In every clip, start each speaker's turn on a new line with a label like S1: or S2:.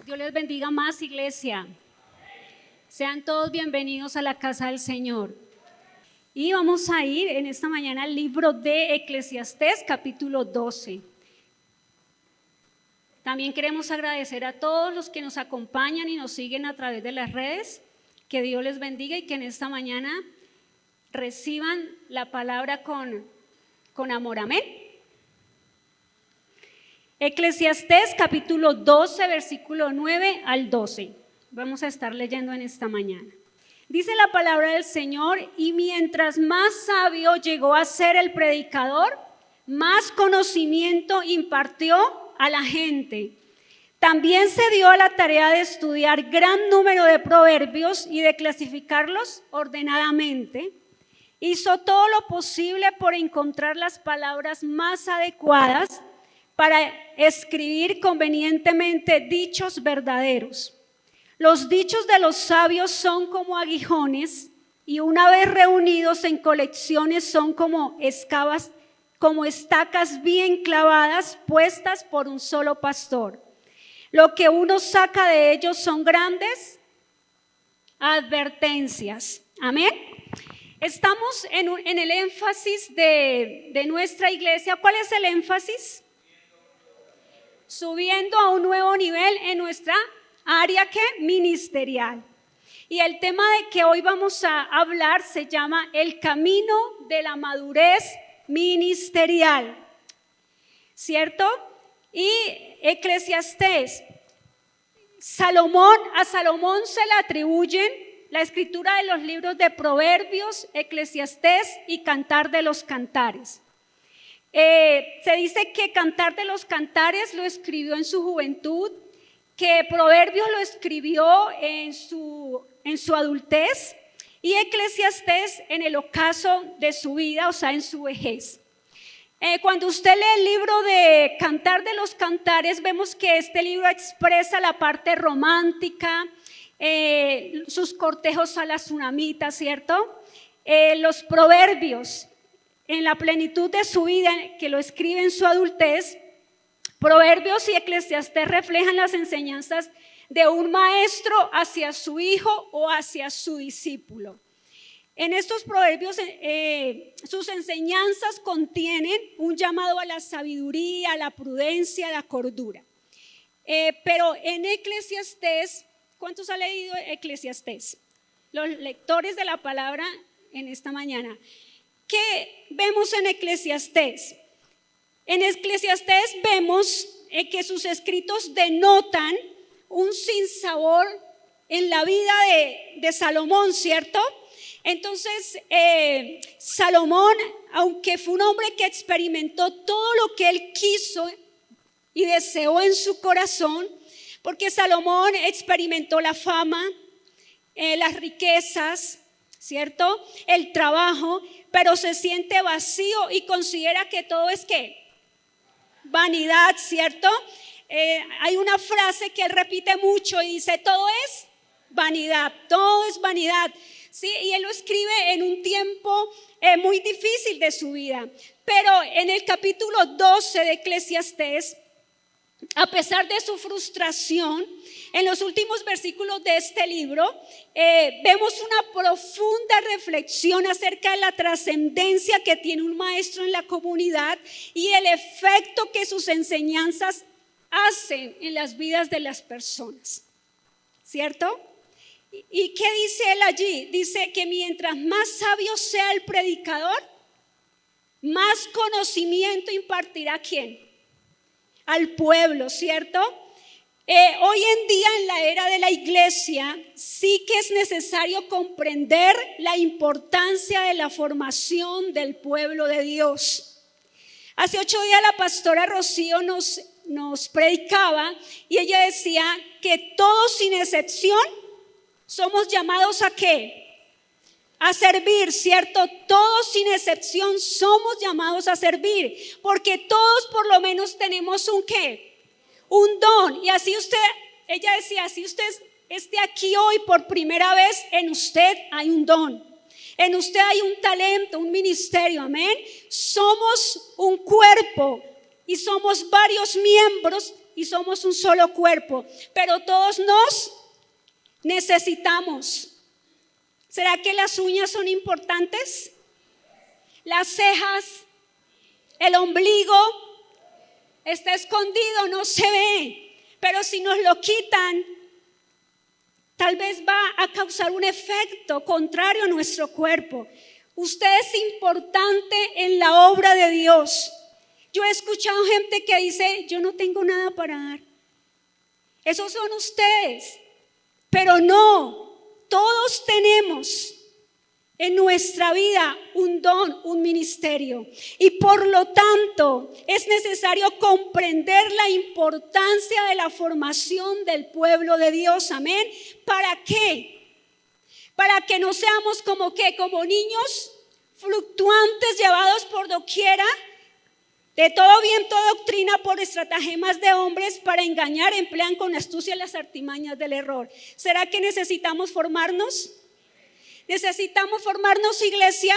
S1: Dios les bendiga más, iglesia. Sean todos bienvenidos a la casa del Señor. Y vamos a ir en esta mañana al libro de Eclesiastés, capítulo 12. También queremos agradecer a todos los que nos acompañan y nos siguen a través de las redes. Que Dios les bendiga y que en esta mañana reciban la palabra con amor. Amén. Eclesiastés capítulo 12, versículo 9 al 12. Vamos a estar leyendo en esta mañana. Dice la palabra del Señor: y mientras más sabio llegó a ser el predicador, más conocimiento impartió a la gente. También se dio a la tarea de estudiar gran número de proverbios y de clasificarlos ordenadamente. Hizo todo lo posible por encontrar las palabras más adecuadas para escribir convenientemente dichos verdaderos. Los dichos de los sabios son como aguijones, y una vez reunidos en colecciones son como estacas bien clavadas, puestas por un solo pastor. Lo que uno saca de ellos son grandes advertencias. Amén. Estamos en el énfasis de nuestra iglesia. ¿Cuál es el énfasis? Subiendo a un nuevo nivel en nuestra área ministerial. Y el tema de que hoy vamos a hablar se llama el camino de la madurez ministerial, ¿cierto? Y Eclesiastés, a Salomón se le atribuyen la escritura de los libros de Proverbios, Eclesiastés y Cantar de los Cantares. Se dice que Cantar de los Cantares lo escribió en su juventud, que Proverbios lo escribió en su adultez, y Eclesiastés en el ocaso de su vida, o sea, en su vejez. Cuando usted lee el libro de Cantar de los Cantares, vemos que este libro expresa la parte romántica, sus cortejos a la tsunamita, ¿cierto? Los proverbios en la plenitud de su vida, que lo escribe en su adultez. Proverbios y Eclesiastés reflejan las enseñanzas de un maestro hacia su hijo o hacia su discípulo. En estos proverbios sus enseñanzas contienen un llamado a la sabiduría, a la prudencia, a la cordura. Pero en Eclesiastés, ¿cuántos han leído Eclesiastés? Los lectores de la palabra en esta mañana. ¿Qué vemos en Eclesiastés? En Eclesiastés vemos que sus escritos denotan un sinsabor en la vida de Salomón, ¿cierto? Entonces, Salomón, aunque fue un hombre que experimentó todo lo que él quiso y deseó en su corazón, porque Salomón experimentó la fama, las riquezas, ¿cierto? El trabajo, pero se siente vacío y considera que todo es ¿qué? Vanidad, ¿cierto? Hay una frase que él repite mucho y dice: todo es vanidad, todo es vanidad. Sí, y él lo escribe en un tiempo muy difícil de su vida. Pero en el capítulo 12 de Eclesiastés, a pesar de su frustración, en los últimos versículos de este libro, vemos una profunda reflexión acerca de la trascendencia que tiene un maestro en la comunidad y el efecto que sus enseñanzas hacen en las vidas de las personas, ¿cierto? ¿Y qué dice él allí? Dice que mientras más sabio sea el predicador, más conocimiento impartirá ¿a quién? Al pueblo, ¿cierto? Hoy en día, en la era de la iglesia, sí que es necesario comprender la importancia de la formación del pueblo de Dios. Hace 8 días la pastora Rocío nos predicaba y ella decía que todos sin excepción somos llamados ¿a qué? A servir, ¿cierto? Todos sin excepción somos llamados a servir, porque todos por lo menos tenemos un ¿qué? Un don. Y así ella decía, si usted esté aquí hoy por primera vez, en usted hay un don. En usted hay un talento, un ministerio, amén. Somos un cuerpo y somos varios miembros y somos un solo cuerpo, pero todos nos necesitamos. ¿Será que las uñas son importantes? Las cejas, el ombligo, está escondido, no se ve, pero si nos lo quitan, tal vez va a causar un efecto contrario a nuestro cuerpo. Usted es importante en la obra de Dios. Yo he escuchado gente que dice, yo no tengo nada para dar. Esos son ustedes, pero no, todos tenemos en nuestra vida un don, un ministerio. Y por lo tanto es necesario comprender la importancia de la formación del pueblo de Dios. Amén. ¿Para qué? Para que no seamos como niños fluctuantes llevados por doquiera, de todo viento de doctrina por estratagemas de hombres para engañar, emplean con astucia las artimañas del error. ¿Será que necesitamos formarnos? ¿Necesitamos formarnos, iglesia?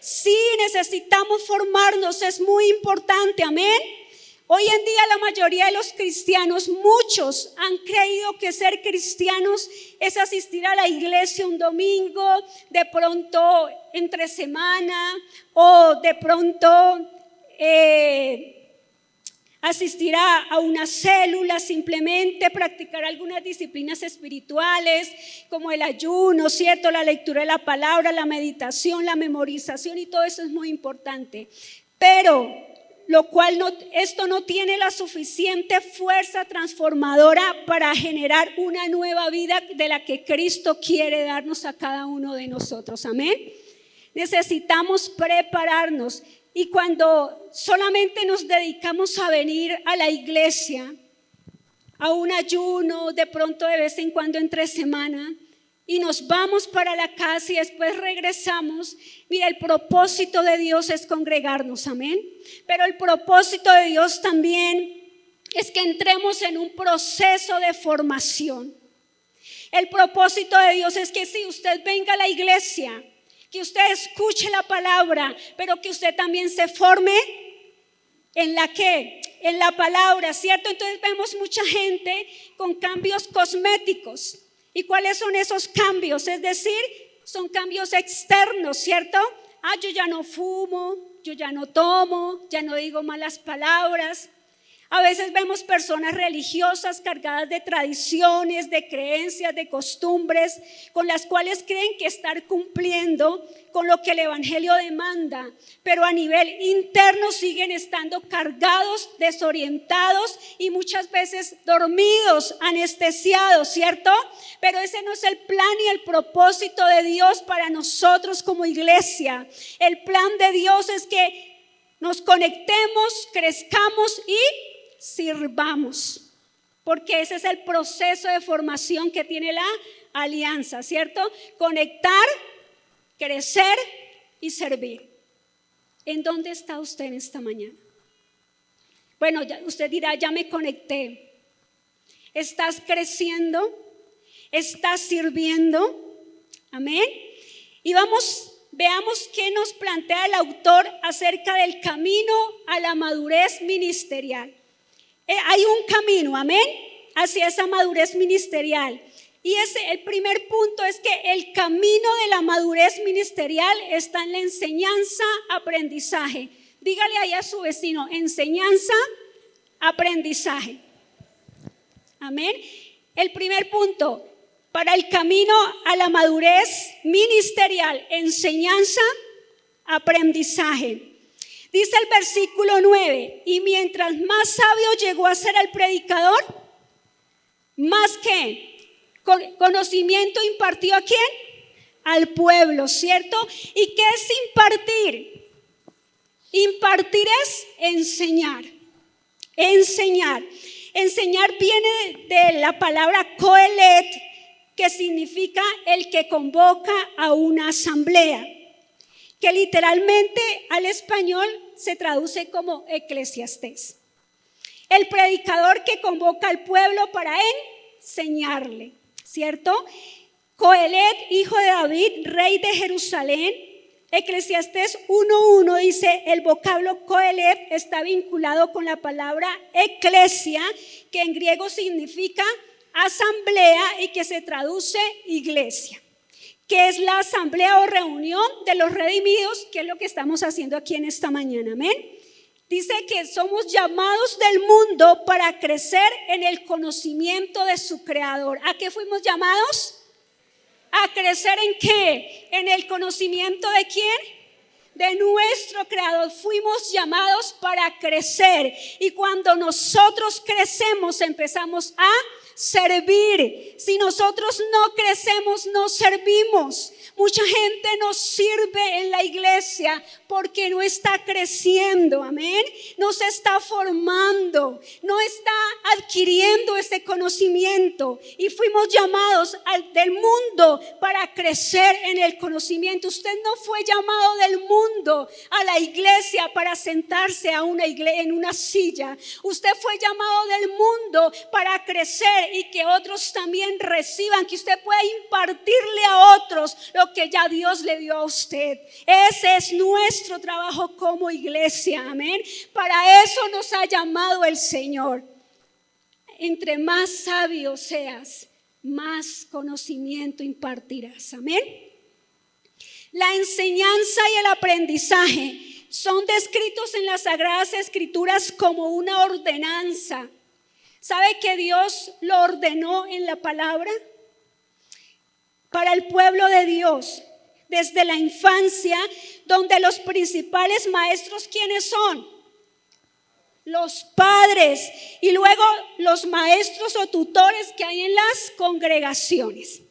S1: Sí, necesitamos formarnos, es muy importante, amén. Hoy en día la mayoría de los cristianos, muchos han creído que ser cristianos es asistir a la iglesia un domingo, de pronto entre semana, o de pronto asistir a una célula, simplemente practicar algunas disciplinas espirituales como el ayuno, ¿cierto? La lectura de la palabra, la meditación, la memorización, y todo eso es muy importante. Pero esto no tiene la suficiente fuerza transformadora para generar una nueva vida de la que Cristo quiere darnos a cada uno de nosotros. Amén. Necesitamos prepararnos. Y cuando solamente nos dedicamos a venir a la iglesia, a un ayuno, de pronto de vez en cuando entre semana, y nos vamos para la casa y después regresamos, mira, el propósito de Dios es congregarnos, amén. Pero el propósito de Dios también es que entremos en un proceso de formación. El propósito de Dios es que si usted venga a la iglesia, que usted escuche la palabra, pero que usted también se forme en la palabra, ¿cierto? Entonces vemos mucha gente con cambios cosméticos. ¿Y cuáles son esos cambios? Es decir, son cambios externos, ¿cierto? Yo ya no fumo, yo ya no tomo, ya no digo malas palabras. A veces vemos personas religiosas cargadas de tradiciones, de creencias, de costumbres, con las cuales creen que estar cumpliendo con lo que el evangelio demanda, pero a nivel interno siguen estando cargados, desorientados y muchas veces dormidos, anestesiados, ¿cierto? Pero ese no es el plan y el propósito de Dios para nosotros como iglesia. El plan de Dios es que nos conectemos, crezcamos y sirvamos, porque ese es el proceso de formación que tiene la alianza, ¿cierto? Conectar, crecer y servir. ¿En dónde está usted en esta mañana? Bueno, usted dirá, ya me conecté. ¿Estás creciendo? ¿Estás sirviendo? Amén. Y veamos qué nos plantea el autor acerca del camino a la madurez ministerial. Hay un camino, amén, hacia esa madurez ministerial. Y el primer punto es que el camino de la madurez ministerial está en la enseñanza, aprendizaje. Dígale ahí a su vecino, enseñanza, aprendizaje. Amén. El primer punto para el camino a la madurez ministerial, enseñanza, aprendizaje. Dice el versículo 9, y mientras más sabio llegó a ser el predicador, más que conocimiento impartió ¿a quién? Al pueblo, ¿cierto? ¿Y qué es impartir? Impartir es enseñar. Enseñar. Enseñar viene de la palabra coelet, que significa el que convoca a una asamblea, que literalmente al español se traduce como eclesiastés. El predicador que convoca al pueblo para enseñarle, ¿cierto? Coelet, hijo de David, rey de Jerusalén, Eclesiastés 1:1 dice, el vocablo Coelet está vinculado con la palabra eclesia, que en griego significa asamblea y que se traduce iglesia, que es la asamblea o reunión de los redimidos, que es lo que estamos haciendo aquí en esta mañana, amén. Dice que somos llamados del mundo para crecer en el conocimiento de su creador. ¿A qué fuimos llamados? ¿A crecer en qué? ¿En el conocimiento de quién? De nuestro creador. Fuimos llamados para crecer. Y cuando nosotros crecemos, empezamos a servir. Si nosotros no crecemos, no servimos. Mucha gente no sirve en la iglesia porque no está creciendo, amén. No se está formando, no está adquiriendo ese conocimiento. Y fuimos llamados del mundo para crecer en el conocimiento. Usted no fue llamado del mundo a la iglesia para sentarse en una silla. Usted fue llamado del mundo para crecer y que otros también reciban, que usted pueda impartirle a otros lo que ya Dios le dio a usted. Ese es nuestro trabajo como iglesia, amén. Para eso nos ha llamado el Señor. Entre más sabio seas, más conocimiento impartirás, amén. La enseñanza y el aprendizaje son descritos en las Sagradas Escrituras como una ordenanza. ¿Sabe que Dios lo ordenó en la palabra? Para el pueblo de Dios, desde la infancia, donde los principales maestros, ¿quiénes son? Los padres, y luego los maestros o tutores que hay en las congregaciones.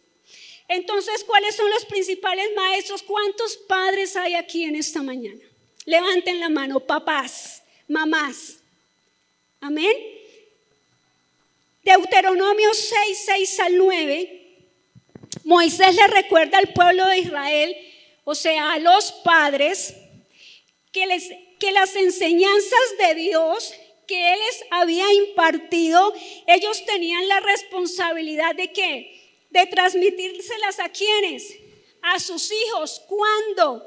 S1: Entonces, ¿cuáles son los principales maestros? ¿Cuántos padres hay aquí en esta mañana? Levanten la mano, papás, mamás. Amén. Deuteronomio 6:6-9. Moisés le recuerda al pueblo de Israel, o sea, a los padres, que las enseñanzas de Dios que Él les había impartido, ellos tenían la responsabilidad de ¿qué? De transmitírselas a ¿quiénes? A sus hijos. ¿Cuándo?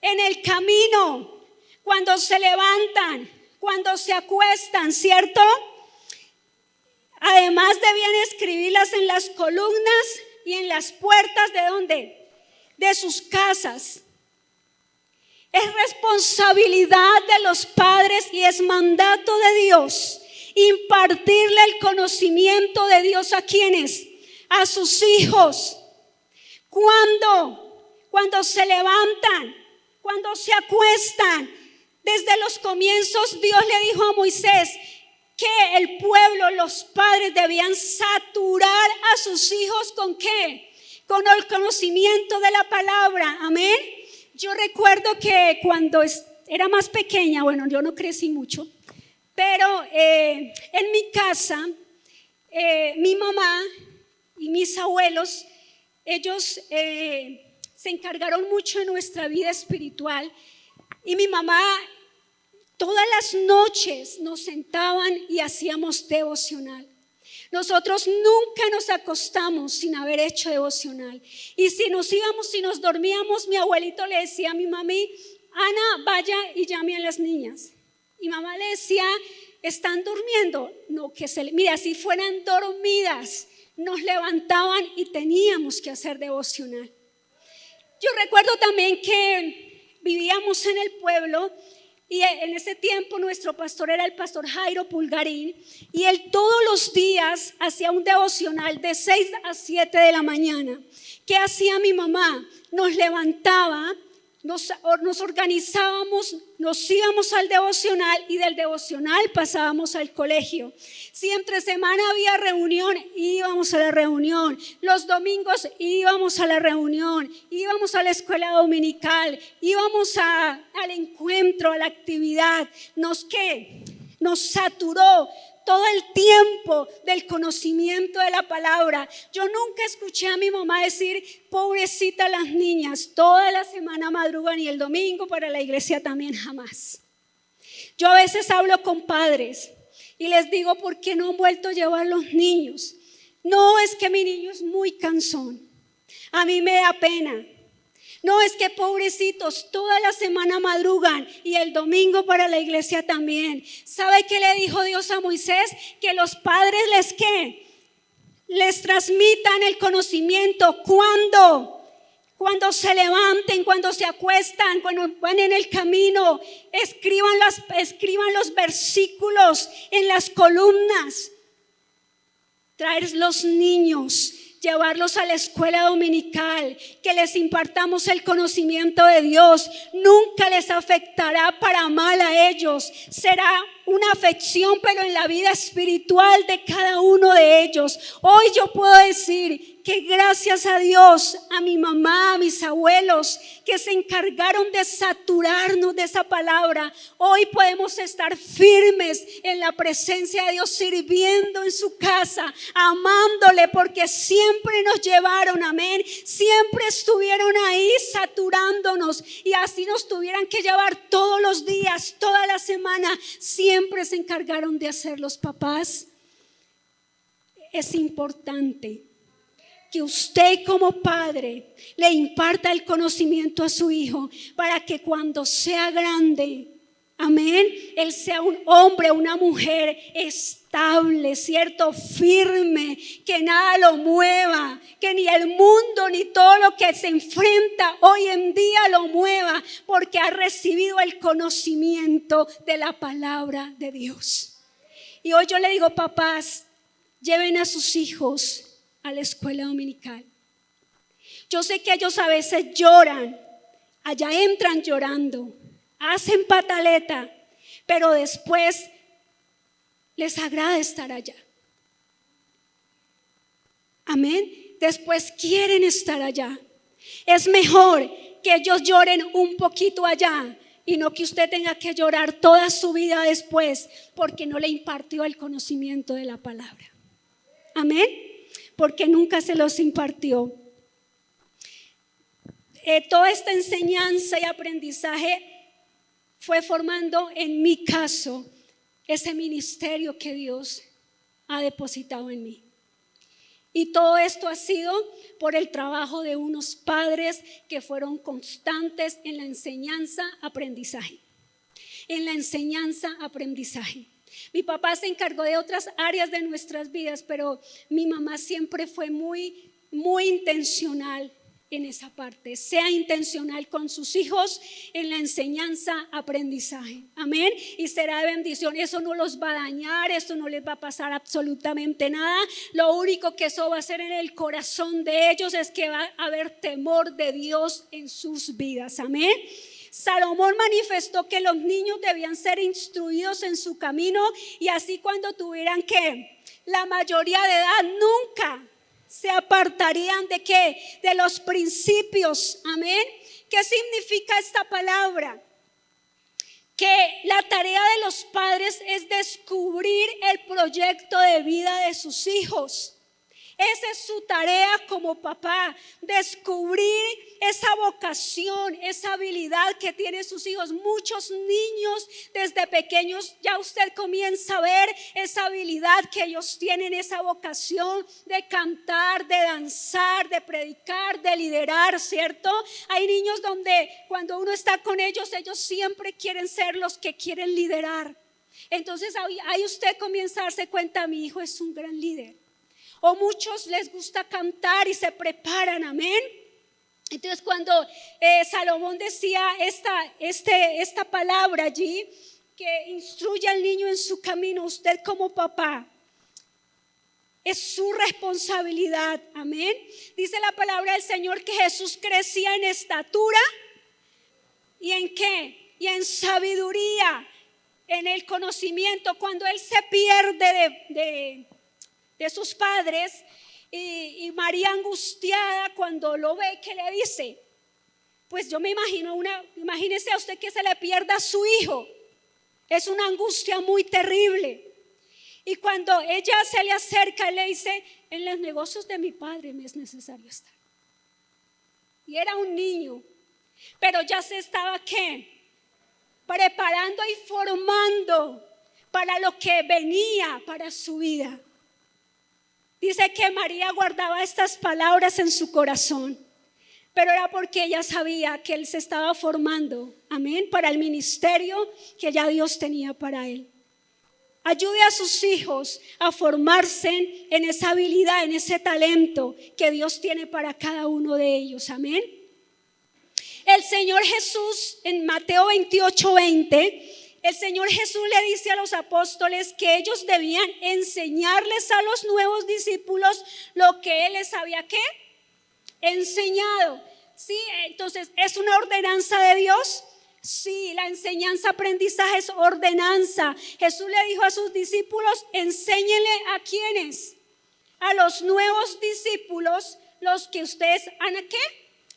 S1: En el camino, cuando se levantan, cuando se acuestan, ¿cierto? Además debían escribirlas en las columnas y en las puertas, ¿de dónde? De sus casas. Es responsabilidad de los padres y es mandato de Dios impartirle el conocimiento de Dios a ¿quiénes? A sus hijos. ¿Cuándo? Cuando se levantan, cuando se acuestan. Desde los comienzos Dios le dijo a Moisés que el pueblo, los padres debían saturar a sus hijos ¿con qué? Con el conocimiento de la palabra, amén. Yo recuerdo que cuando era más pequeña, bueno, yo no crecí mucho, pero en mi casa, mi mamá y mis abuelos, ellos se encargaron mucho de nuestra vida espiritual y mi mamá todas las noches nos sentaban y hacíamos devocional. Nosotros nunca nos acostamos sin haber hecho devocional. Y si nos íbamos, si nos dormíamos, mi abuelito le decía a mi mami, Ana, vaya y llame a las niñas. Y mamá le decía, ¿están durmiendo? No, mira, si fueran dormidas, nos levantaban y teníamos que hacer devocional. Yo recuerdo también que vivíamos en el pueblo. Y en ese tiempo nuestro pastor era el pastor Jairo Pulgarín y él todos los días hacía un devocional de 6 a 7 de la mañana. ¿Qué hacía mi mamá? Nos levantaba, nos organizábamos, nos íbamos al devocional y del devocional pasábamos al colegio. Si entre semana había reunión, íbamos a la reunión. Los domingos íbamos a la reunión, íbamos a la escuela dominical, íbamos al encuentro, a la actividad. Nos saturó todo el tiempo del conocimiento de la palabra. Yo nunca escuché a mi mamá decir, pobrecita las niñas, toda la semana madrugan y el domingo para la iglesia también, jamás. Yo a veces hablo con padres y les digo, ¿por qué no han vuelto a llevar los niños? No, es que mi niño es muy cansón. A mí me da pena. No, es que pobrecitos, toda la semana madrugan y el domingo para la iglesia también. ¿Sabe qué le dijo Dios a Moisés? Que los padres les transmitan el conocimiento. Cuando se levanten, cuando se acuestan, cuando van en el camino, escriban los versículos en las columnas. Traer los niños, llevarlos a la escuela dominical, que les impartamos el conocimiento de Dios. Nunca les afectará para mal a ellos. Será una afección, pero en la vida espiritual de cada uno de ellos. Hoy yo puedo decir que gracias a Dios, a mi mamá, a mis abuelos, que se encargaron de saturarnos de esa palabra, hoy podemos estar firmes en la presencia de Dios, sirviendo en su casa, amándole, porque siempre nos llevaron, amén, siempre estuvieron ahí saturándonos, y así nos tuvieran que llevar todos los días, toda la semana, siempre se encargaron de hacer los papás. Es importante que usted como padre le imparta el conocimiento a su hijo para que cuando sea grande, amén, él sea un hombre, una mujer estable, ¿cierto? Firme, que nada lo mueva, que ni el mundo ni todo lo que se enfrenta hoy en día lo mueva, porque ha recibido el conocimiento de la palabra de Dios. Y hoy yo le digo, papás, lleven a sus hijos a la escuela dominical. Yo sé que ellos a veces lloran, allá entran llorando, hacen pataleta, pero después les agrada estar allá. Amén. Después quieren estar allá. Es mejor que ellos lloren un poquito allá y no que usted tenga que llorar toda su vida después porque no le impartió el conocimiento de la palabra. Amén. Porque nunca se los impartió. Toda esta enseñanza y aprendizaje fue formando en mi caso ese ministerio que Dios ha depositado en mí. Y todo esto ha sido por el trabajo de unos padres que fueron constantes en la enseñanza, aprendizaje. En la enseñanza, aprendizaje. Mi papá se encargó de otras áreas de nuestras vidas, pero mi mamá siempre fue muy, muy intencional en esa parte. Sea intencional con sus hijos en la enseñanza, aprendizaje. Amén. Y será de bendición. Eso no los va a dañar, eso no les va a pasar absolutamente nada. Lo único que eso va a hacer en el corazón de ellos es que va a haber temor de Dios en sus vidas. Amén. Salomón manifestó que los niños debían ser instruidos en su camino y así cuando tuvieran la mayoría de edad nunca se apartarían de ¿qué? De los principios. Amén. ¿Qué significa esta palabra? Que la tarea de los padres es descubrir el proyecto de vida de sus hijos. Esa es su tarea como papá, descubrir esa vocación, esa habilidad que tienen sus hijos. Muchos niños desde pequeños ya usted comienza a ver esa habilidad que ellos tienen, esa vocación de cantar, de danzar, de predicar, de liderar, ¿cierto? Hay niños donde cuando uno está con ellos, ellos siempre quieren ser los que quieren liderar. Entonces ahí usted comienza a darse cuenta, mi hijo es un gran líder. O muchos les gusta cantar y se preparan, amén. Entonces cuando Salomón decía esta palabra allí, que instruye al niño en su camino, usted como papá, es su responsabilidad, amén. Dice la palabra del Señor que Jesús crecía en estatura y en ¿qué? Y en sabiduría, en el conocimiento. Cuando él se pierde de sus padres y María angustiada cuando lo ve, ¿qué le dice? Pues yo me imagino imagínese a usted que se le pierda a su hijo. Es una angustia muy terrible. Y cuando ella se le acerca, él le dice, en los negocios de mi padre me es necesario estar. Y era un niño, pero ya se estaba ¿qué? Preparando y formando para lo que venía para su vida. Dice que María guardaba estas palabras en su corazón, pero era porque ella sabía que él se estaba formando, amén, para el ministerio que ya Dios tenía para él. Ayude a sus hijos a formarse en esa habilidad, en ese talento que Dios tiene para cada uno de ellos, amén. El Señor Jesús en Mateo 28:20, el Señor Jesús le dice a los apóstoles que ellos debían enseñarles a los nuevos discípulos lo que Él les había ¿qué? Enseñado. Sí, entonces, ¿es una ordenanza de Dios? Sí, la enseñanza, aprendizaje es ordenanza. Jesús le dijo a sus discípulos, enséñenle a quienes, a los nuevos discípulos, los que ustedes han ¿qué?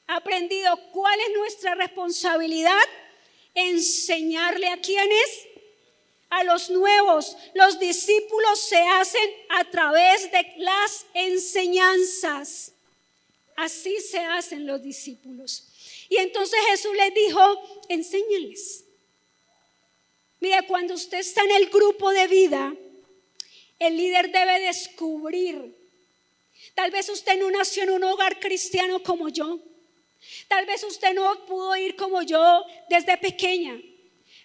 S1: Aprendido. ¿Cuál es nuestra responsabilidad? Enseñarle a quienes, a los nuevos. Los discípulos se hacen a través de las enseñanzas. Así se hacen los discípulos. Y entonces Jesús les dijo, enséñales. Mira, cuando usted está en el grupo de vida, el líder debe descubrir. Tal vez usted no nació en un hogar cristiano como yo. Tal vez usted no pudo ir como yo desde pequeña.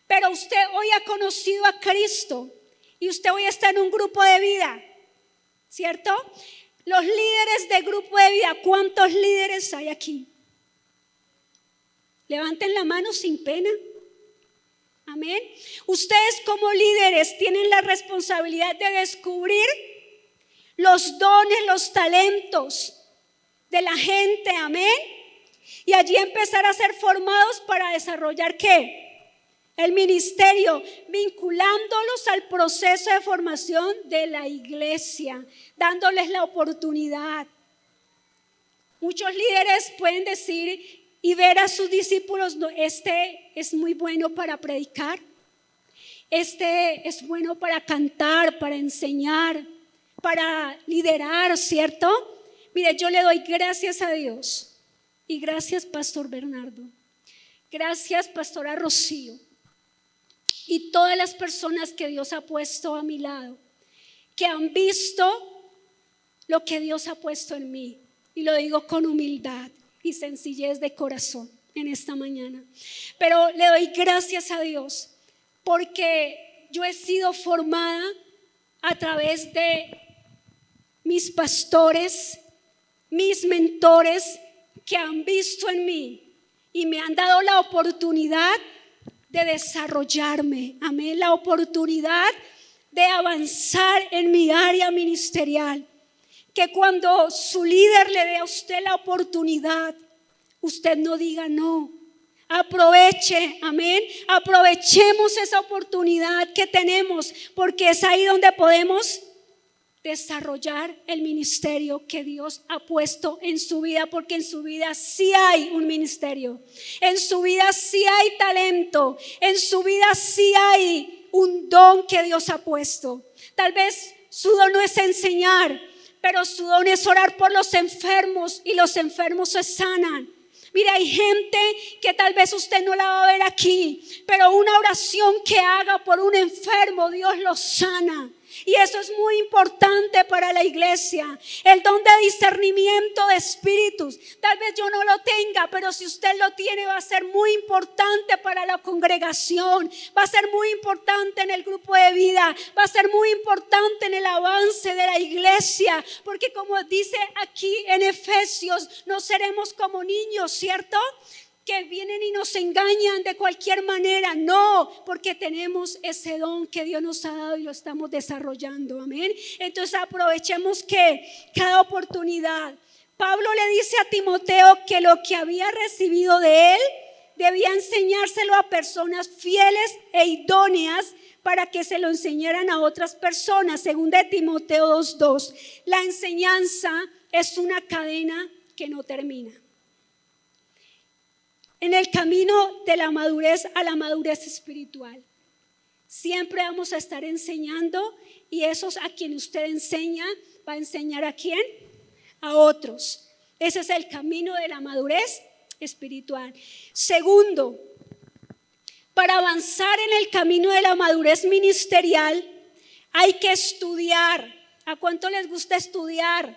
S1: Pero usted hoy ha conocido a Cristo y usted hoy está en un grupo de vida, ¿cierto? Los líderes de grupo de vida, ¿cuántos líderes hay aquí? Levanten la mano sin pena. Amén. Ustedes como líderes tienen la responsabilidad de descubrir los dones, los talentos de la gente. Amén. Y allí empezar a ser formados para desarrollar ¿qué? El ministerio, vinculándolos al proceso de formación de la iglesia, dándoles la oportunidad. Muchos líderes pueden decir y ver a sus discípulos, no, este es muy bueno para predicar, este es bueno para cantar, para enseñar, para liderar, ¿cierto? Mire, yo le doy gracias a Dios y gracias Pastor Bernardo, gracias Pastora Rocío y todas las personas que Dios ha puesto a mi lado, que han visto lo que Dios ha puesto en mí, y lo digo con humildad y sencillez de corazón en esta mañana. Pero le doy gracias a Dios porque yo he sido formada a través de mis pastores, mis mentores que han visto en mí y me han dado la oportunidad de desarrollarme, amén, la oportunidad de avanzar en mi área ministerial. Que cuando su líder le dé a usted la oportunidad, usted no diga no. Aproveche, amén. Aprovechemos esa oportunidad que tenemos, porque es ahí donde podemos desarrollar el ministerio que Dios ha puesto en su vida, porque en su vida sí hay un ministerio, en su vida sí hay talento, en su vida sí hay un don que Dios ha puesto. Tal vez su don no es enseñar, pero su don es orar por los enfermos y los enfermos se sanan. Mira, hay gente que tal vez usted no la va a ver aquí, pero una oración que haga por un enfermo, Dios lo sana. Y eso es muy importante para la iglesia. El don de discernimiento de espíritus. Tal vez yo no lo tenga, pero si usted lo tiene va a ser muy importante para la congregación. Va a ser muy importante en el grupo de vida. Va a ser muy importante en el avance de la iglesia. Porque como dice aquí en Efesios, no seremos como niños, ¿cierto? Que vienen y nos engañan de cualquier manera. No, porque tenemos ese don que Dios nos ha dado y lo estamos desarrollando, amén. Entonces aprovechemos que cada oportunidad. Pablo le dice a Timoteo que lo que había recibido de él debía enseñárselo a personas fieles e idóneas para que se lo enseñaran a otras personas. Según de Timoteo 2:2, la enseñanza es una cadena que no termina. En el camino de la madurez a la madurez espiritual, siempre vamos a estar enseñando, y esos a quien usted enseña, va a enseñar a quién, a otros. Ese es el camino de la madurez espiritual. Segundo, para avanzar en el camino de la madurez ministerial, hay que estudiar. ¿A cuánto les gusta estudiar?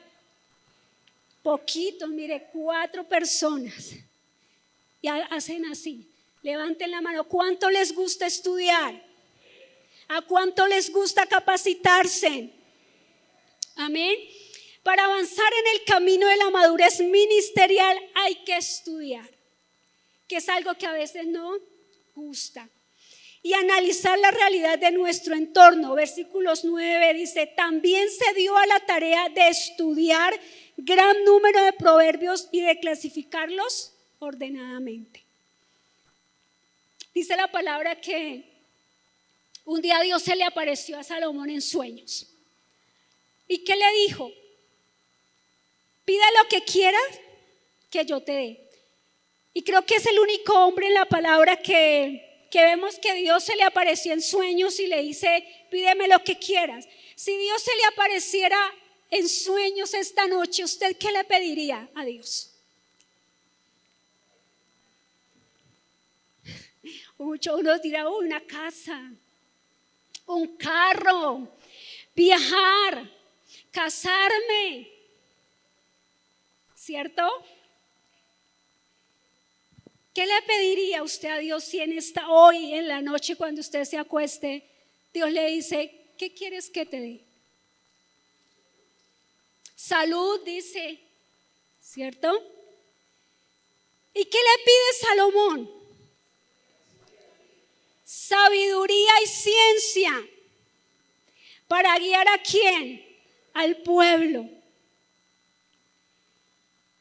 S1: Poquitos, mire, 4 personas. Y hacen así. Levanten la mano. ¿Cuánto les gusta estudiar? ¿A cuánto les gusta capacitarse? Amén. Para avanzar en el camino de la madurez ministerial hay que estudiar, que es algo que a veces no gusta. Y analizar la realidad de nuestro entorno. Versículos 9 dice: también se dio a la tarea de estudiar gran número de proverbios y de clasificarlos ordenadamente. Dice la palabra que un día Dios se le apareció a Salomón en sueños. ¿Y qué le dijo? Pide lo que quieras que yo te dé. Y creo que es el único hombre en la palabra que vemos que Dios se le apareció en sueños y le dice: pídeme lo que quieras. Si Dios se le apareciera en sueños esta noche, ¿usted qué le pediría a Dios? Uno dirá: una casa, un carro, viajar, casarme, ¿cierto? ¿Qué le pediría usted a Dios si hoy en la noche, cuando usted se acueste, Dios le dice: ¿qué quieres que te dé? Salud, dice, ¿cierto? ¿Y qué le pide Salomón? Sabiduría y ciencia. ¿Para guiar a quién? Al pueblo.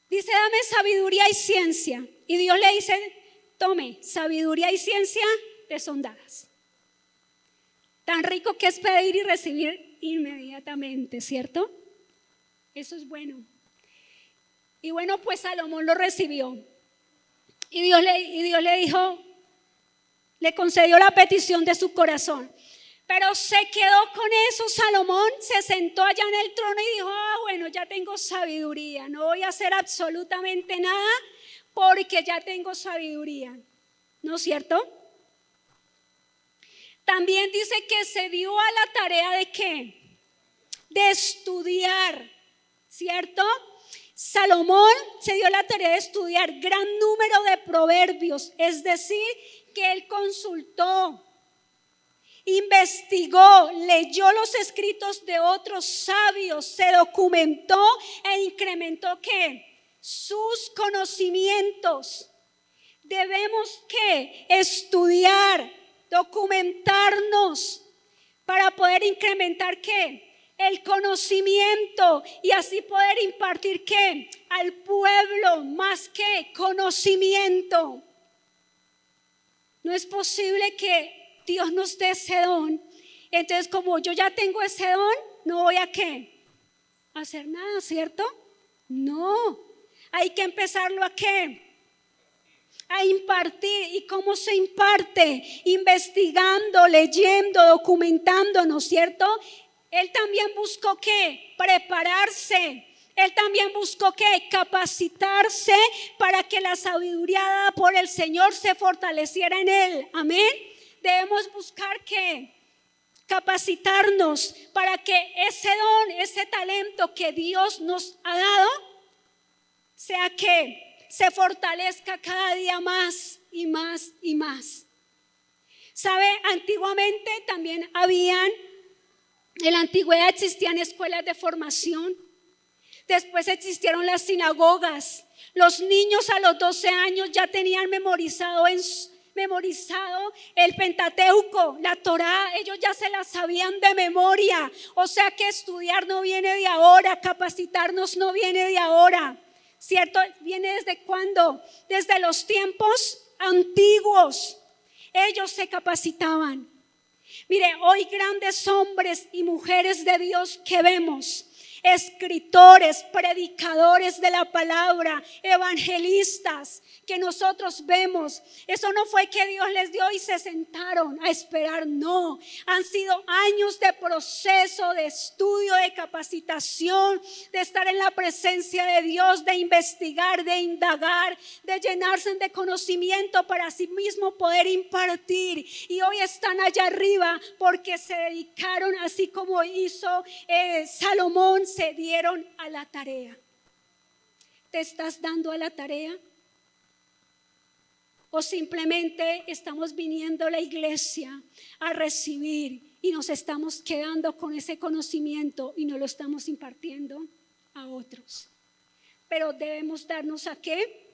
S1: Dice: dame sabiduría y ciencia. Y Dios le dice: tome, sabiduría y ciencia te son dadas. Tan rico que es pedir y recibir inmediatamente, ¿cierto? Eso es bueno. Y bueno, pues Salomón lo recibió. Y Dios le dijo, le concedió la petición de su corazón. Pero se quedó con eso Salomón, se sentó allá en el trono y dijo: bueno, ya tengo sabiduría, no voy a hacer absolutamente nada porque ya tengo sabiduría. ¿No es cierto? También dice que se dio a la tarea de ¿qué? De estudiar, ¿cierto? Salomón se dio la tarea de estudiar gran número de proverbios, es decir, que él consultó, investigó, leyó los escritos de otros sabios, se documentó e incrementó ¿qué? Sus conocimientos. Debemos ¿qué? Estudiar, documentarnos para poder incrementar ¿qué? El conocimiento y así poder impartir ¿qué? Al pueblo más que conocimiento. No es posible que Dios nos dé ese don. Entonces, como yo ya tengo ese don, no voy a ¿qué? A hacer nada, ¿cierto? No, hay que empezarlo a ¿qué? A impartir. ¿Y cómo se imparte? Investigando, leyendo, documentándonos, ¿cierto? Él también buscó ¿qué? Prepararse. Él también buscó ¿qué? Capacitarse para que la sabiduría dada por el Señor se fortaleciera en él. Amén. Debemos buscar ¿qué? Capacitarnos para que ese don, ese talento que Dios nos ha dado, sea que se fortalezca cada día más y más y más. ¿Sabe? Antiguamente también en la antigüedad existían escuelas de formación. Después existieron las sinagogas. Los niños a los 12 años ya tenían memorizado el Pentateuco, la Torá, ellos ya se la sabían de memoria. O sea que estudiar no viene de ahora, capacitarnos no viene de ahora, ¿cierto? Viene desde cuándo, desde los tiempos antiguos. Ellos se capacitaban. Mire, hoy grandes hombres y mujeres de Dios que vemos, escritores, predicadores de la palabra, evangelistas que nosotros vemos, eso no fue que Dios les dio y se sentaron a esperar, no, han sido años de proceso, de estudio, de capacitación, de estar en la presencia de Dios, de investigar, de indagar, de llenarse de conocimiento para sí mismo poder impartir. Y hoy están allá arriba porque se dedicaron, así como hizo Salomón, se dieron a la tarea. ¿Te estás dando a la tarea? ¿O simplemente estamos viniendo a la iglesia a recibir y nos estamos quedando con ese conocimiento y no lo estamos impartiendo a otros? Pero debemos darnos ¿a qué?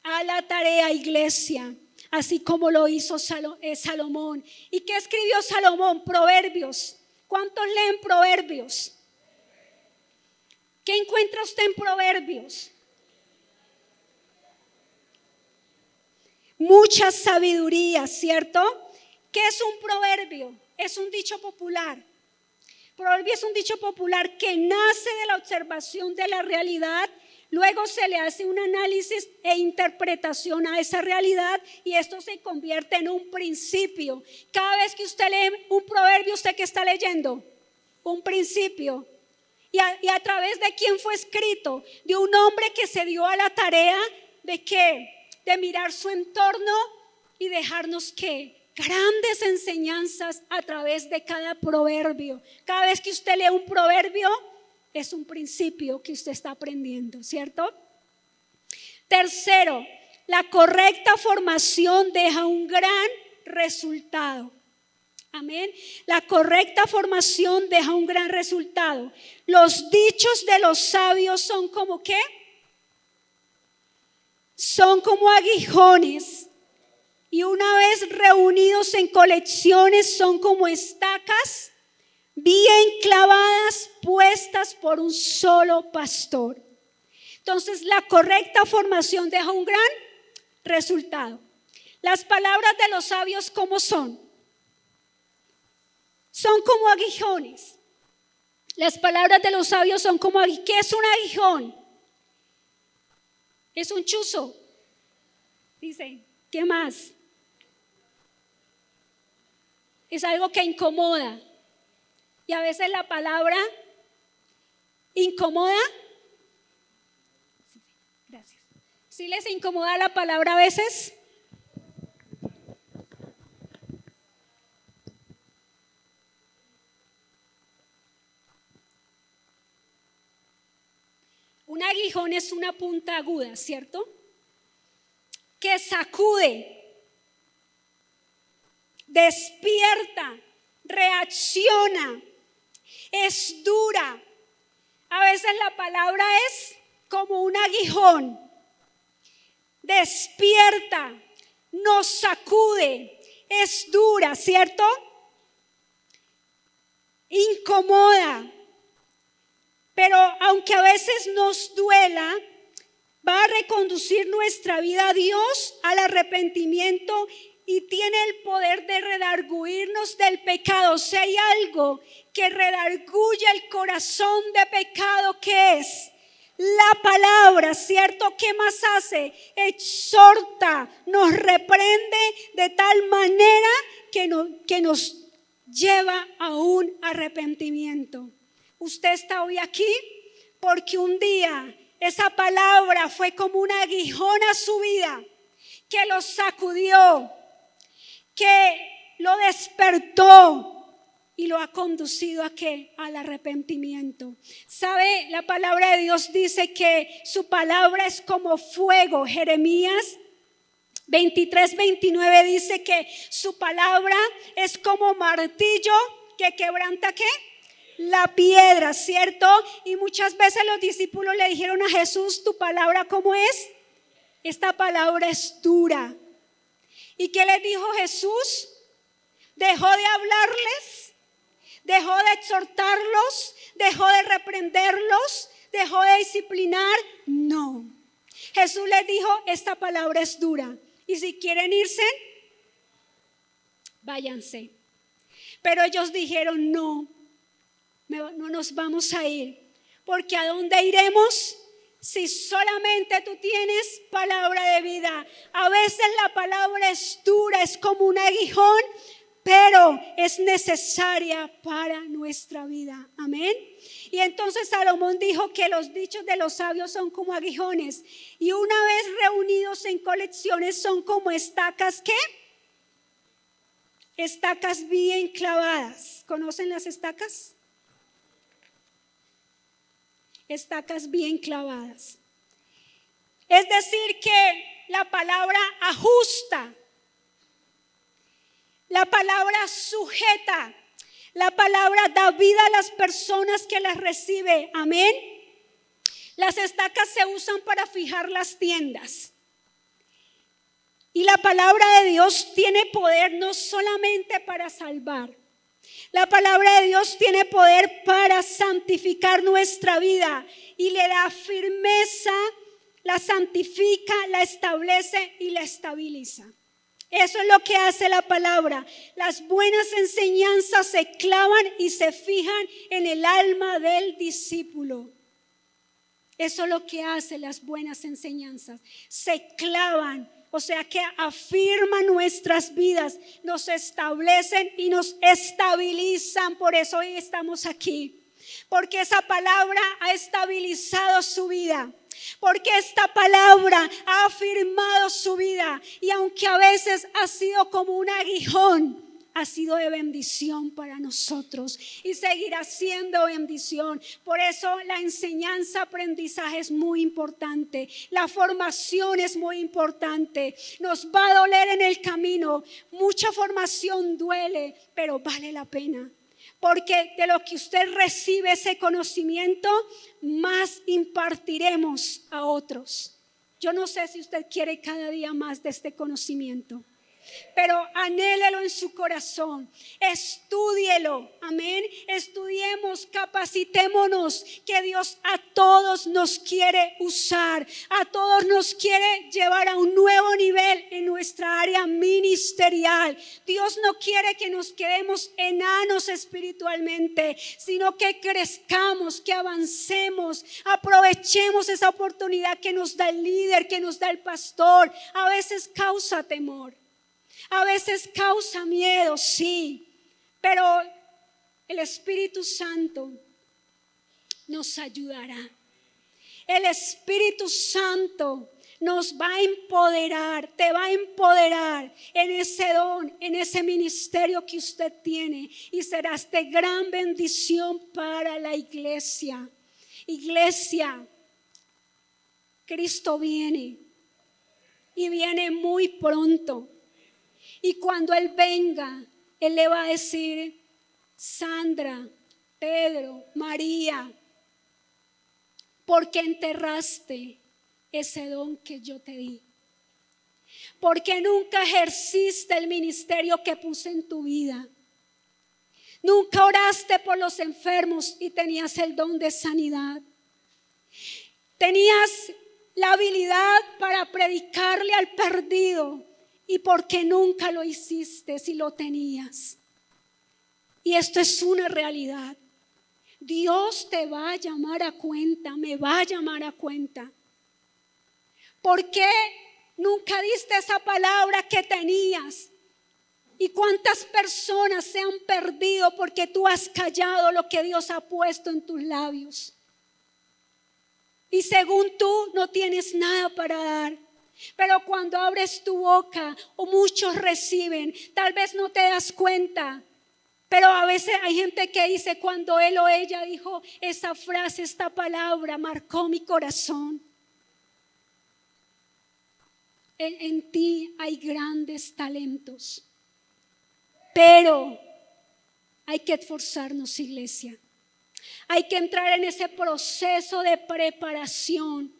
S1: A la tarea, iglesia, así como lo hizo Salomón. ¿Y qué escribió Salomón? Proverbios. ¿Cuántos leen Proverbios? ¿Qué encuentra usted en Proverbios? Mucha sabiduría, ¿cierto? ¿Qué es un proverbio? Es un dicho popular. Proverbio es un dicho popular que nace de la observación de la realidad. Luego se le hace un análisis e interpretación a esa realidad y esto se convierte en un principio. Cada vez que usted lee un proverbio, ¿usted qué está leyendo? Un principio. ¿Y a través de quién fue escrito? De un hombre que se dio a la tarea de ¿qué? De mirar su entorno y dejarnos ¿qué? Grandes enseñanzas a través de cada proverbio. Cada vez que usted lee un proverbio, es un principio que usted está aprendiendo, ¿cierto? Tercero, la correcta formación deja un gran resultado. Amén. La correcta formación deja un gran resultado. Los dichos de los sabios son como ¿qué? Son como aguijones y una vez reunidos en colecciones son como estacas bien clavadas, puestas por un solo pastor. Entonces la correcta formación deja un gran resultado. Las palabras de los sabios ¿cómo son? Son como aguijones. Las palabras de los sabios son como aguijones. ¿Qué es un aguijón? Es un chuzo. Dice, ¿qué más? Es algo que incomoda. Y a veces la palabra incomoda. Gracias. ¿Sí les incomoda la palabra a veces? Un aguijón es una punta aguda, ¿cierto? Que sacude, despierta, reacciona, es dura. A veces la palabra es como un aguijón, despierta, nos sacude, es dura, ¿cierto? Incomoda. Pero aunque a veces nos duela, va a reconducir nuestra vida a Dios, al arrepentimiento y tiene el poder de redarguirnos del pecado. Si hay algo que redarguye el corazón de pecado, ¿qué es? La palabra, ¿cierto? ¿Qué más hace? Exhorta, nos reprende de tal manera que nos lleva a un arrepentimiento. Usted está hoy aquí porque un día esa palabra fue como un aguijón a su vida, que lo sacudió, que lo despertó y lo ha conducido ¿a qué? Al arrepentimiento. ¿Sabe? La palabra de Dios dice que su palabra es como fuego. Jeremías 23:29 dice que su palabra es como martillo que quebranta ¿qué? La piedra, ¿cierto? Y muchas veces los discípulos le dijeron a Jesús, ¿tu palabra cómo es? Esta palabra es dura. ¿Y qué les dijo Jesús? Dejó de hablarles, dejó de exhortarlos, dejó de reprenderlos, dejó de disciplinar. No. Jesús les dijo, esta palabra es dura. Y si quieren irse, váyanse. Pero ellos dijeron, no nos vamos a ir. Porque ¿a dónde iremos? Si solamente tú tienes palabra de vida. A veces la palabra es dura, es como un aguijón, pero es necesaria para nuestra vida. Amén. Y entonces Salomón dijo que los dichos de los sabios son como aguijones y una vez reunidos en colecciones son como estacas. ¿Qué? Estacas bien clavadas. ¿Conocen las estacas? Estacas bien clavadas. Es decir, que la palabra ajusta, la palabra sujeta, la palabra da vida a las personas que las recibe. Amén. Las estacas se usan para fijar las tiendas. Y la palabra de Dios tiene poder no solamente para salvar. La palabra de Dios tiene poder para santificar nuestra vida y le da firmeza, la santifica, la establece y la estabiliza. Eso es lo que hace la palabra. Las buenas enseñanzas se clavan y se fijan en el alma del discípulo. Eso es lo que hace las buenas enseñanzas. Se clavan, o sea que afirman nuestras vidas, nos establecen y nos estabilizan. Por eso hoy estamos aquí. Porque esa palabra ha estabilizado su vida. Porque esta palabra ha afirmado su vida. Y aunque a veces ha sido como un aguijón, ha sido de bendición para nosotros y seguirá siendo bendición. Por eso la enseñanza, aprendizaje es muy importante. La formación es muy importante. Nos va a doler en el camino. Mucha formación duele, pero vale la pena. Porque de lo que usted recibe ese conocimiento, más impartiremos a otros. Yo no sé si usted quiere cada día más de este conocimiento, pero anhélelo en su corazón, estúdielo, amén. Estudiemos, capacitémonos, que Dios a todos nos quiere usar, a todos nos quiere llevar a un nuevo nivel en nuestra área ministerial. Dios no quiere que nos quedemos enanos espiritualmente, sino que crezcamos, que avancemos, aprovechemos esa oportunidad que nos da el líder, que nos da el pastor. A veces causa temor. A veces causa miedo, sí, pero el Espíritu Santo nos ayudará. El Espíritu Santo nos va a empoderar, te va a empoderar en ese don, en ese ministerio que usted tiene, y serás de gran bendición para la iglesia. Iglesia, Cristo viene y viene muy pronto. Y cuando Él venga, Él le va a decir: Sandra, Pedro, María, ¿por qué enterraste ese don que yo te di? ¿Por qué nunca ejerciste el ministerio que puse en tu vida? Nunca oraste por los enfermos y tenías el don de sanidad. Tenías la habilidad para predicarle al perdido. ¿Y por qué nunca lo hiciste si lo tenías? Y esto es una realidad. Dios te va a llamar a cuenta, me va a llamar a cuenta. ¿Por qué nunca diste esa palabra que tenías? ¿Y cuántas personas se han perdido porque tú has callado lo que Dios ha puesto en tus labios? Y según tú no tienes nada para dar. Pero cuando abres tu boca, o muchos reciben, tal vez no te das cuenta. Pero a veces hay gente que dice: cuando él o ella dijo esa frase, esta palabra marcó mi corazón. En ti hay grandes talentos, pero hay que esforzarnos, iglesia. Hay que entrar en ese proceso de preparación.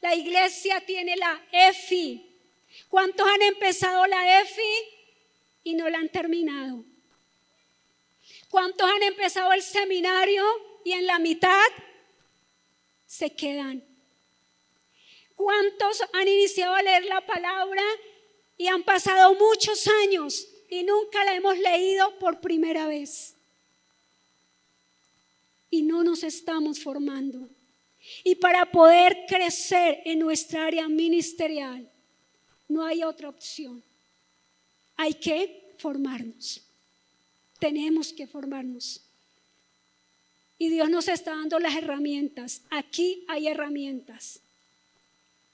S1: La iglesia tiene la EFI. ¿Cuántos han empezado la EFI y no la han terminado? ¿Cuántos han empezado el seminario y en la mitad se quedan? ¿Cuántos han iniciado a leer la palabra y han pasado muchos años y nunca la hemos leído por primera vez? Y no nos estamos formando. Y para poder crecer en nuestra área ministerial, no hay otra opción. Hay que formarnos. Tenemos que formarnos. Y Dios nos está dando las herramientas. Aquí hay herramientas.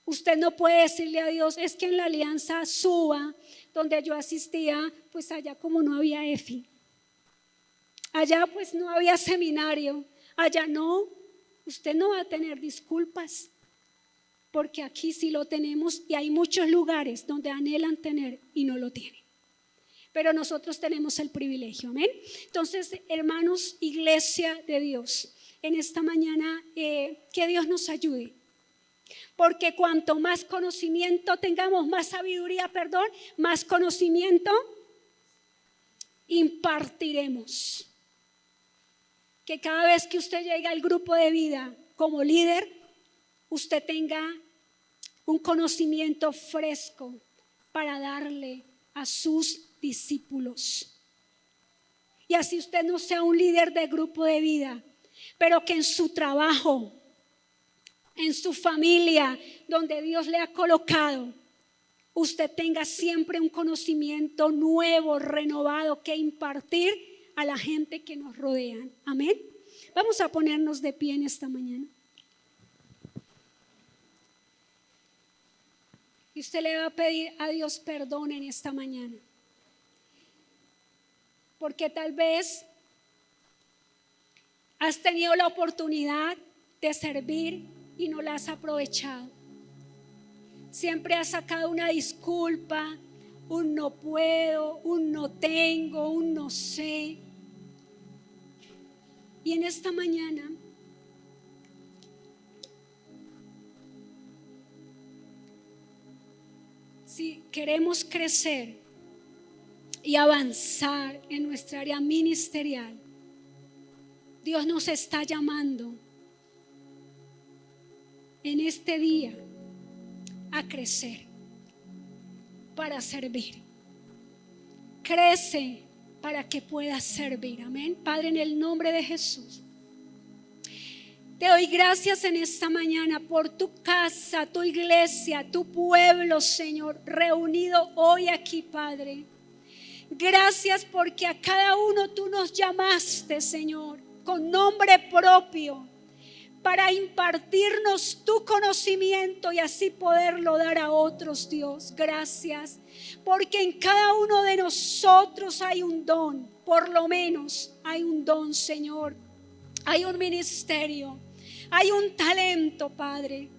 S1: Usted no puede decirle a Dios: es que en la Alianza Suba, donde yo asistía, pues allá como no había EFI. Allá pues no había seminario. Allá no. Usted no va a tener disculpas. porque aquí sí lo tenemos y hay muchos lugares donde anhelan tener y no lo tienen. Pero nosotros tenemos el privilegio, amén. Entonces, hermanos, iglesia de Dios, en esta mañana que Dios nos ayude. Porque cuanto más conocimiento tengamos, más sabiduría, más conocimiento impartiremos. Que cada vez que usted llegue al grupo de vida como líder, usted tenga un conocimiento fresco para darle a sus discípulos. Y así usted no sea un líder de grupo de vida, pero que en su trabajo, en su familia, donde Dios le ha colocado, usted tenga siempre un conocimiento nuevo, renovado, que impartir a la gente que nos rodean. Amén. Vamos a ponernos de pie en esta mañana. Y usted le va a pedir a Dios perdón en esta mañana. Porque tal vez has tenido la oportunidad de servir y no la has aprovechado. Siempre has sacado una disculpa, un no puedo, un no tengo, un no sé. Y en esta mañana si queremos crecer y avanzar en nuestra área ministerial, Dios nos está llamando en este día a crecer para servir. Crece para que puedas servir. Amén. Padre, en el nombre de Jesús, te doy gracias en esta mañana por tu casa, tu iglesia, tu pueblo, Señor, reunido hoy aquí, Padre. Gracias porque a cada uno tú nos llamaste, Señor, con nombre propio, para impartirnos tu conocimiento y así poderlo dar a otros, Dios. Gracias, porque en cada uno de nosotros hay un don, por lo menos hay un don, Señor. Hay un ministerio, hay un talento, Padre.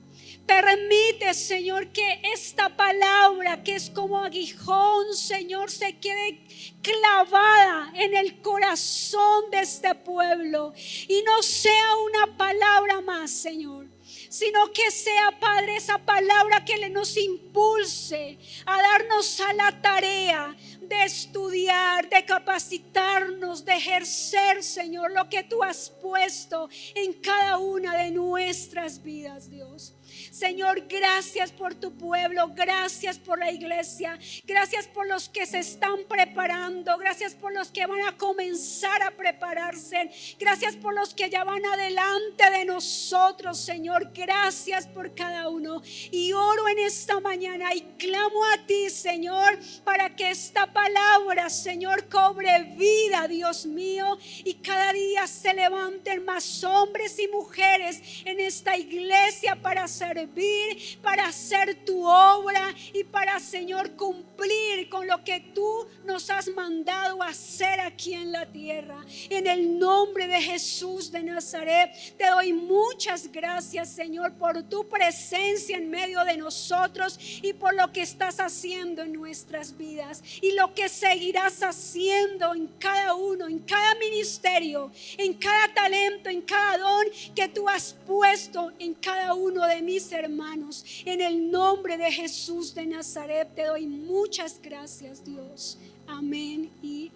S1: Permite, Señor, que esta palabra que es como aguijón, Señor, se quede clavada en el corazón de este pueblo y no sea una palabra más, Señor, sino que sea, Padre, esa palabra que nos impulse a darnos a la tarea de estudiar, de capacitarnos, de ejercer, Señor, lo que tú has puesto en cada una de nuestras vidas, Dios. Señor, gracias por tu pueblo, gracias por la iglesia, gracias por los que se están preparando, gracias por los que van a comenzar a prepararse, gracias por los que ya van adelante de nosotros, Señor, gracias por cada uno. Y oro en esta mañana y clamo a ti, Señor, para que esta palabra, Señor, cobre vida, Dios mío, y cada día se levanten más hombres y mujeres en esta iglesia para servir, para hacer tu obra y para, Señor, cumplir con lo que tú nos has mandado a hacer aquí en la tierra. En el nombre de Jesús de Nazaret, te doy muchas gracias, Señor, por tu presencia en medio de nosotros y por lo que estás haciendo en nuestras vidas y lo que seguirás haciendo en cada uno, en cada ministerio, en cada talento, en cada don que tú has puesto en cada uno de mis hermanos. En el nombre de Jesús de Nazaret te doy muchas gracias, Dios. Amén y